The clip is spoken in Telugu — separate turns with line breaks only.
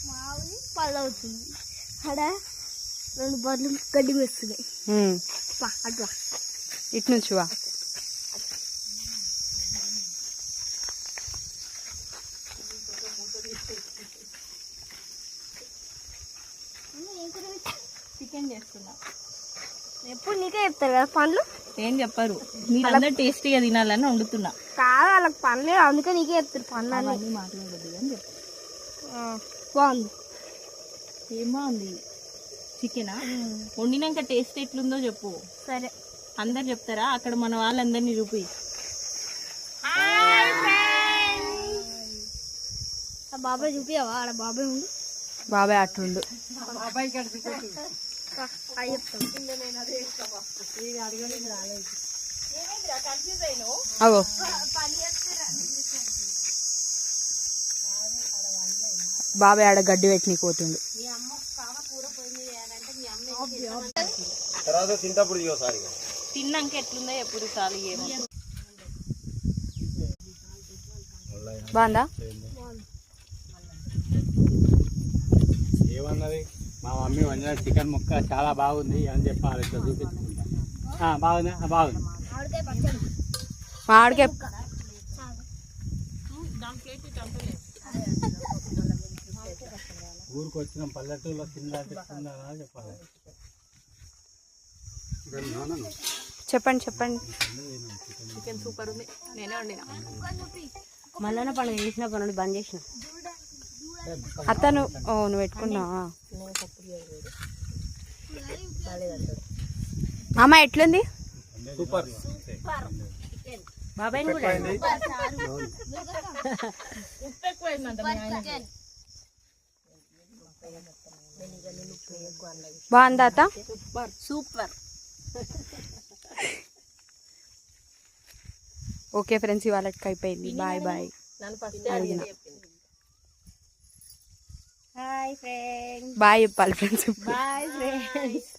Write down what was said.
మావి పళ్ళు అవుతుంది అక్కడ 2 బర్రెలు గడ్డి వేస్తున్నాయి అట్లా
ఇటు నుంచి వా
చికెన్ చేస్తున్నా.
ఎప్పుడు నీకే చెప్తారు కదా పండ్లు,
ఏం చెప్పరు, మీరందరూ టేస్టీగా తినాలని వండుతున్నా.
కాదు వాళ్ళకి పండ్లు అందుకే నీకే చెప్తారు పండ్లు
అన్నీ మాట్లాడదు అని చెప్పు.
బాగుంది.
ఏం బాగుంది చికెనా? వండినాక టేస్ట్ ఎట్లుందో చెప్పు.
సరే
అందరు చెప్తారా? అక్కడ మన వాళ్ళందరినీ చూపి.
బాబాయ్ చూపియావా? ఆడ బాబాయ్ ఉండు.
బాబాయ్ అట్టుండు. అగో బాబాయ్ ఆడ గడ్డి పెట్టి పోతుండు.
తిన్నాక ఎట్లుందో ఎప్పుడు చాలు. ఏమో
బాగుందా?
ఏమన్నది మా మమ్మీ వండిన చికెన్ ముక్క చాలా బాగుంది అని చెప్పాలి. ఇట్లా చూపించుకుంటా. బాగుందా? బాగుంది.
మామిడికాయ
ఊరికి వచ్చిన పల్లెటూరులో తిందంటే చెప్పాలి.
చెప్పండి చెప్పండి.
చికెన్ సూపర్ ఉంది. నేనే వండినా.
మళ్ళీ పండుగ చేసిన పనులు బంద్ చేసిన.
అతను నువ్వు పెట్టుకున్నావా? అమ్మ ఎట్లుంది?
సూపర్.
బాబాయ్
బాగుందా అత్త?
సూపర్.
ఓకే ఫ్రెండ్స్, ఇవాళకి అయిపోయింది. Bye bye.
అడిగిన
హాయ్ ఫ్రెండ్స్.
బాయ్ చెప్పాలి ఫ్రెండ్స్.
Bye friends.